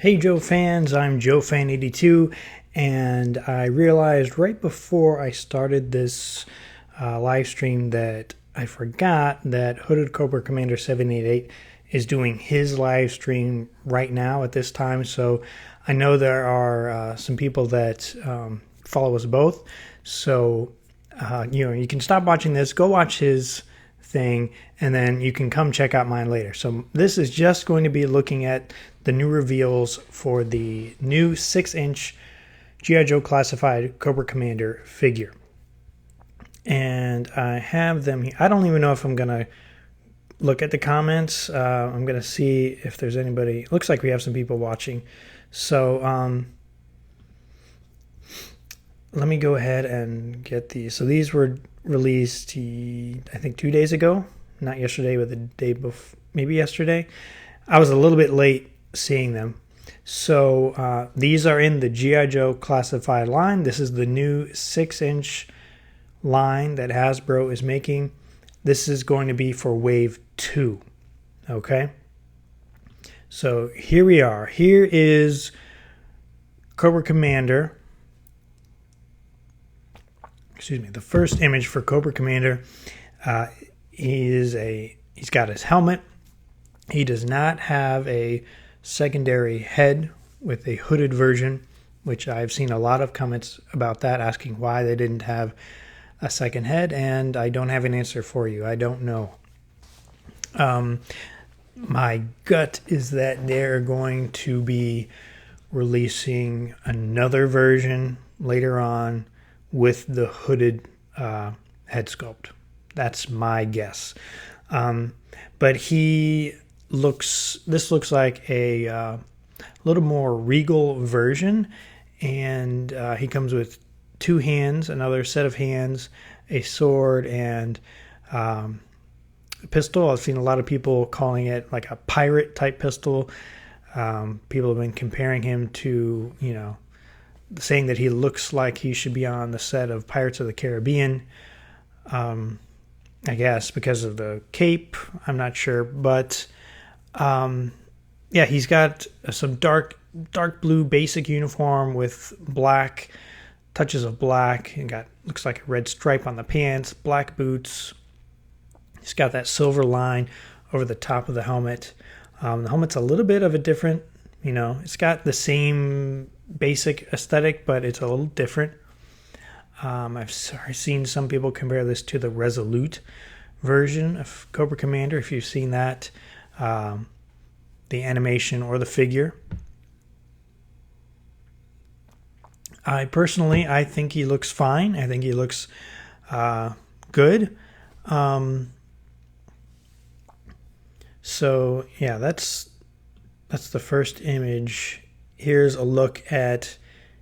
Hey Joe fans, I'm JoeFan82, and I realized right before I started this live stream that I forgot that Hooded Cobra Commander 788 is doing his live stream right now at this time. So I know there are some people that follow us both. So you can stop watching this, go watch his thing, and then you can come check out mine later. So this is just going to be looking at the new reveals for the new 6-inch G.I. Joe classified Cobra Commander figure. And I have them here. I don't even know if I'm going to look at the comments. I'm going to see if there's anybody. It looks like we have some people watching. So let me go ahead and get these. So these were released, I think, 2 days ago. Not yesterday, but the day before, maybe yesterday. I was a little bit late seeing them. So these are in the G.I. Joe classified line. This is the new 6-inch line that Hasbro is making. This is going to be for Wave 2. Okay? So here we are. Here is Cobra Commander. Excuse me. The first image for Cobra Commander. He's got his helmet. He does not have a secondary head with a hooded version, which I've seen a lot of comments about that, asking why they didn't have a second head, and I don't have an answer for you. I don't know. My gut is that they're going to be releasing another version later on with the hooded head sculpt. That's my guess. But this looks like a little more regal version, and he comes with 2 hands, another set of hands, a sword, and a pistol. I've seen a lot of people calling it like a pirate type pistol. People have been comparing him to, saying that he looks like he should be on the set of Pirates of the Caribbean. I guess because of the cape, I'm not sure, but yeah, he's got some dark blue basic uniform with black touches of black, and looks like a red stripe on the pants, black boots. He's got that silver line over the top of the helmet. The helmet's a little bit of a different, it's got the same basic aesthetic, but it's a little different. I've seen some people compare this to the Resolute version of Cobra Commander, if you've seen that, the animation or the figure. I think he looks fine. I think he looks good. So yeah, that's the first image. Here's a look at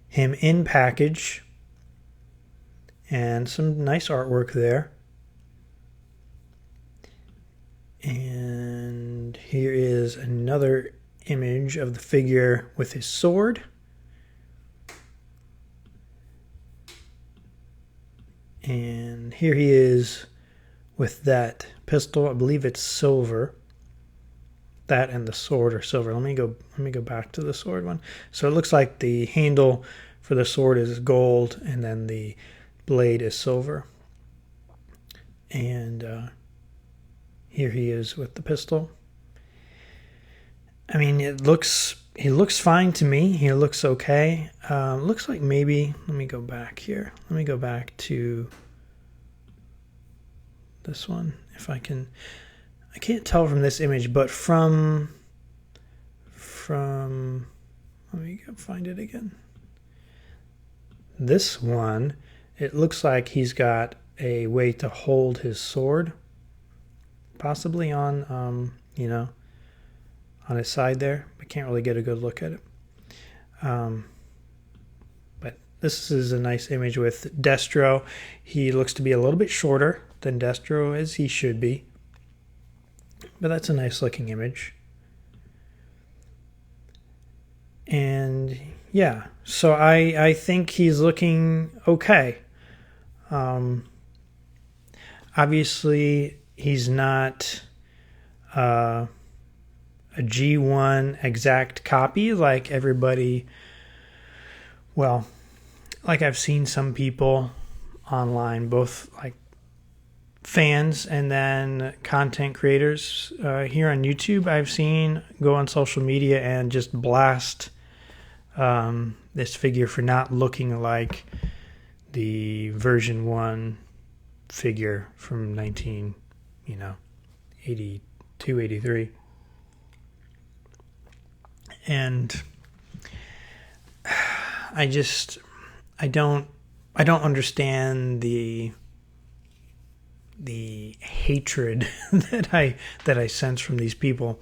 him in package. And some nice artwork there. And here is another image of the figure with his sword. And here he is with that pistol. I believe it's silver. That and the sword are silver. Let me go back to the sword one. So it looks like the handle for the sword is gold, and then the blade is silver. And here he is with the pistol. I mean, he looks fine to me. He looks okay. Looks like maybe, let me go back here. Let me go back to this one, if I can. I can't tell from this image, but from let me go find it again. This one, it looks like he's got a way to hold his sword, possibly on, on his side there. I can't really get a good look at it. But this is a nice image with Destro. He looks to be a little bit shorter than Destro, as he should be. But that's a nice looking image. And yeah, so I think he's looking okay. Obviously, he's not a a G1 exact copy like everybody, well, like I've seen some people online, both like fans and then content creators here on YouTube, I've seen go on social media and just blast this figure for not looking like the version 1 figure from 82, 83. And I don't understand the hatred that I sense from these people.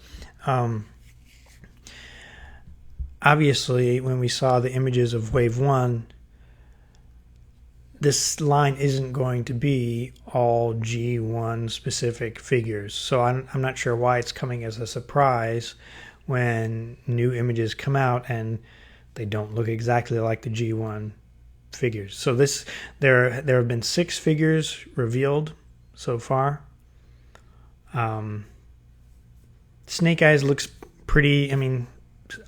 Obviously, when we saw the images of Wave 1, this line isn't going to be all G1 specific figures. So I'm not sure why it's coming as a surprise when new images come out and they don't look exactly like the G1 figures. So there have been 6 figures revealed so far. Snake Eyes looks pretty, I mean,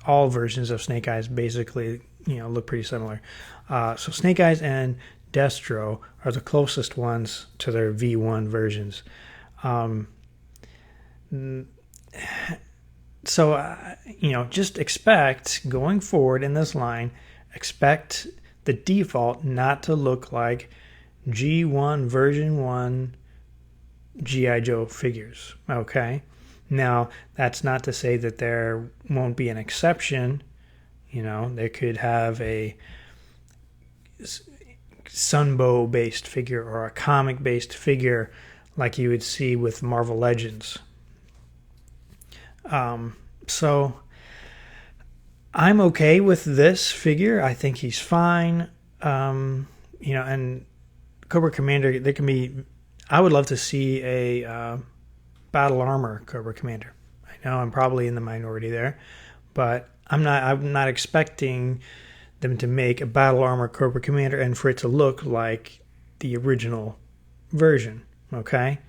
all versions of Snake Eyes basically, look pretty similar. So Snake Eyes and Destro are the closest ones to their V1 versions. So, just expect, going forward in this line, expect the default not to look like G1 version 1 G.I. Joe figures, okay? Now, that's not to say that there won't be an exception. They could have a Sunbow-based figure or a comic-based figure like you would see with Marvel Legends. So I'm okay with this figure. I think he's fine. And Cobra Commander, I would love to see a battle armor Cobra Commander. I know I'm probably in the minority there, but I'm not expecting them to make a battle armor Cobra Commander and for it to look like the original version. Okay.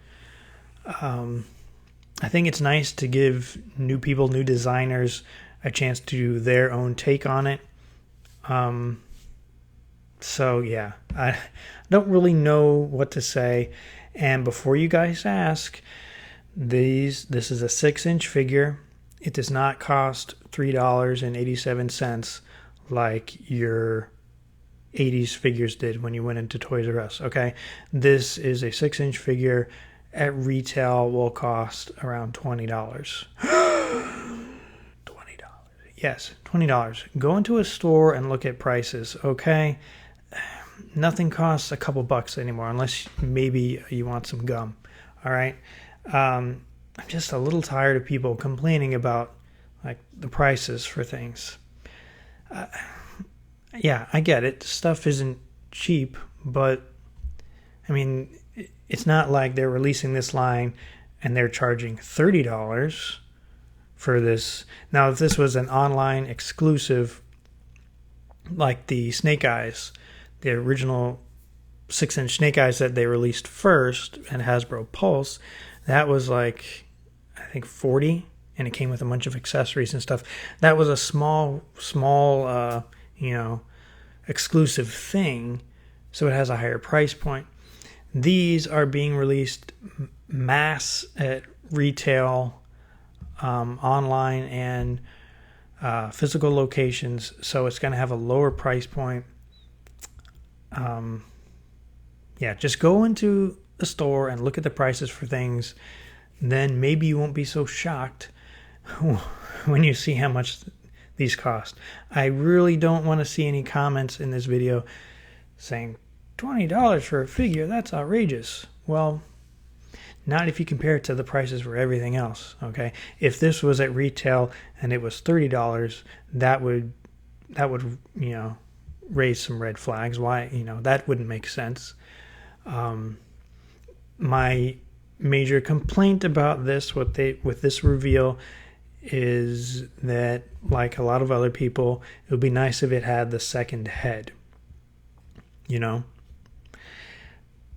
I think it's nice to give new people, new designers, a chance to do their own take on it. So yeah, I don't really know what to say. And before you guys ask, this is a 6-inch figure. It does not cost $3.87 like your 80s figures did when you went into Toys R Us. Okay, this is a 6-inch figure. At retail will cost around $20. $20. Yes, $20. Go into a store and look at prices, okay? Nothing costs a couple bucks anymore unless maybe you want some gum, all right? I'm just a little tired of people complaining about like the prices for things. Yeah, I get it. Stuff isn't cheap, but I mean, it's not like they're releasing this line and they're charging $30 for this. Now, if this was an online exclusive, like the Snake Eyes, the original 6-inch Snake Eyes that they released first and Hasbro Pulse, that was like, I think $40, and it came with a bunch of accessories and stuff. That was a small, exclusive thing, so it has a higher price point. These are being released mass at retail, online, and physical locations, so it's going to have a lower price point. Yeah, just go into the store and look at the prices for things. Then maybe you won't be so shocked when you see how much these cost. I really don't want to see any comments in this video saying $20 for a figure, that's outrageous. Well, not if you compare it to the prices for everything else, okay? If this was at retail and it was $30, that would raise some red flags. Why, that wouldn't make sense. My major complaint about this, with this reveal, is that, like a lot of other people, it would be nice if it had the second head,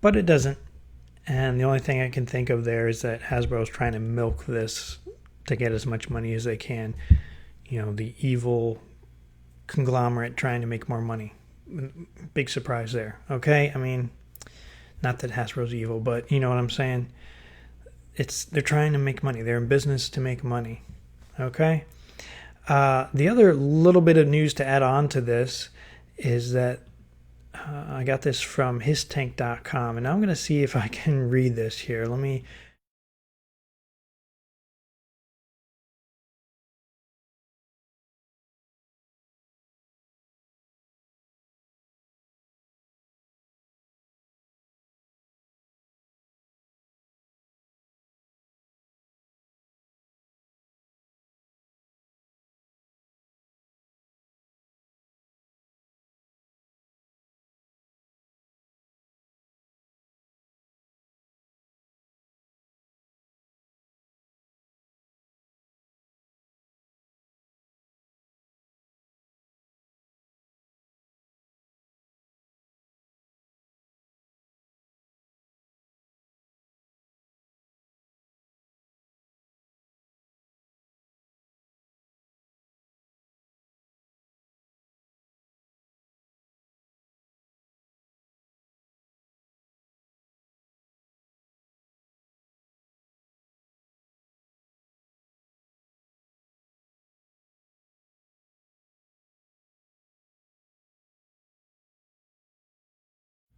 but it doesn't. And the only thing I can think of there is that Hasbro is trying to milk this to get as much money as they can. You know, the evil conglomerate trying to make more money. Big surprise there. Okay, I mean, not that Hasbro's evil, but you know what I'm saying. They're trying to make money. They're in business to make money. Okay. The other little bit of news to add on to this is that I got this from histank.com, and I'm going to see if I can read this here. Let me.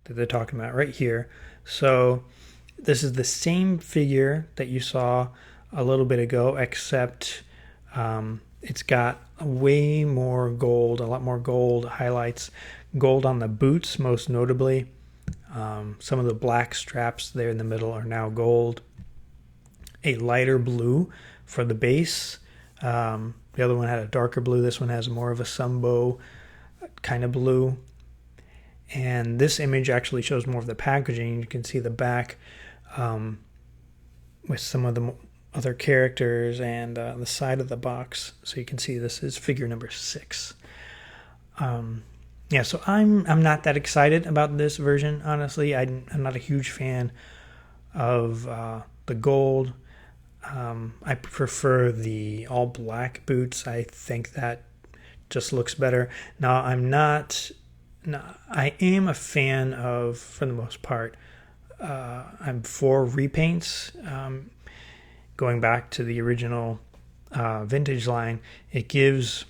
That they're talking about right here. So this is the same figure that you saw a little bit ago, except it's got way more gold, a lot more gold highlights, gold on the boots most notably. Some of the black straps there in the middle are now gold. A lighter blue for the base. The other one had a darker blue. This one has more of a sunbow kind of blue. And this image actually shows more of the packaging. You can see the back with some of the other characters and the side of the box. So you can see this is figure number 6. Yeah, so I'm not that excited about this version, honestly. I'm not a huge fan of the gold. I prefer the all black boots. I think that just looks better. Now, I am a fan of, for the most part, I'm for repaints. Going back to the original vintage line, it gives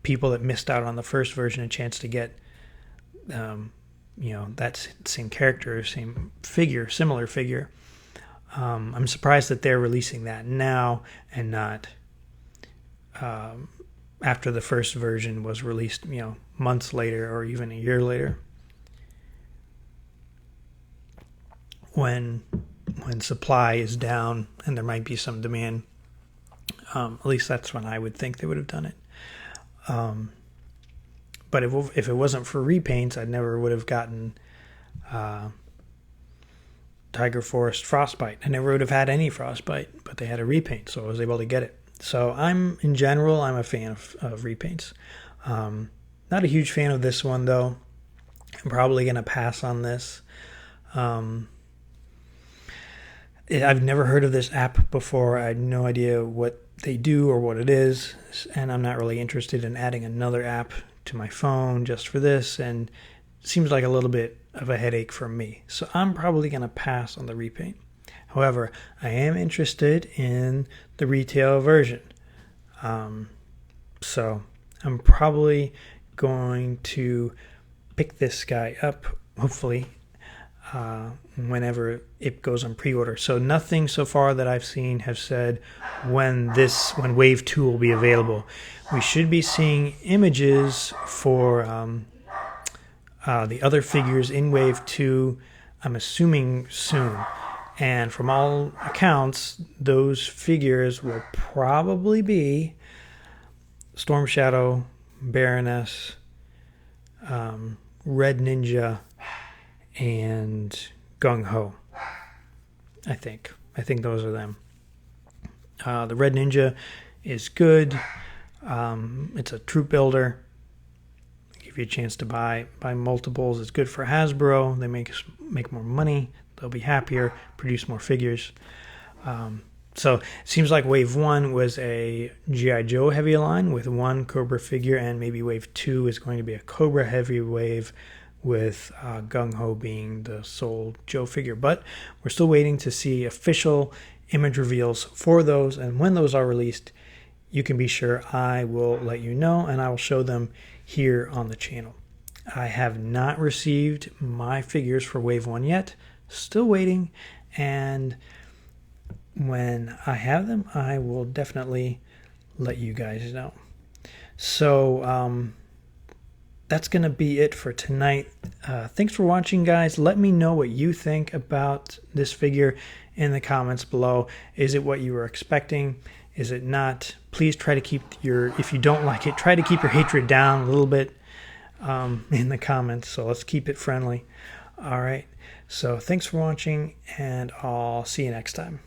people that missed out on the first version a chance to get, that same character, same figure, similar figure. I'm surprised that they're releasing that now and not after the first version was released, months later or even a year later. When supply is down and there might be some demand, at least that's when I would think they would have done it. But if it wasn't for repaints, I never would have gotten Tiger Forest Frostbite. I never would have had any Frostbite, but they had a repaint, so I was able to get it. So in general, I'm a fan of repaints. Not a huge fan of this one, though. I'm probably going to pass on this. I've never heard of this app before. I had no idea what they do or what it is, and I'm not really interested in adding another app to my phone just for this, and it seems like a little bit of a headache for me. So I'm probably going to pass on the repaint. However, I am interested in the retail version. So I'm probably going to pick this guy up, hopefully, whenever it goes on pre-order. So nothing so far that I've seen have said when Wave 2 will be available. We should be seeing images for the other figures in Wave 2, I'm assuming soon. And from all accounts, those figures will probably be Storm Shadow, Baroness, Red Ninja, and Gung Ho. I think those are them. The Red Ninja is good. It's a troop builder. Give you a chance to buy multiples. It's good for Hasbro. They make more money. They'll be happier, produce more figures. So it seems like Wave 1 was a G.I. Joe heavy line with one Cobra figure, and maybe Wave 2 is going to be a Cobra heavy wave with Gung Ho being the sole Joe figure. But we're still waiting to see official image reveals for those, and when those are released, you can be sure I will let you know, and I will show them here on the channel. I have not received my figures for Wave 1 yet. Still waiting, and when I have them, I will definitely let you guys know. So that's going to be it for tonight. Thanks for watching, guys. Let me know what you think about this figure in the comments below. Is it what you were expecting? Is it not? Please try to keep your, if you don't like it, try to keep your hatred down a little bit in the comments. So let's keep it friendly. All right. So thanks for watching, and I'll see you next time.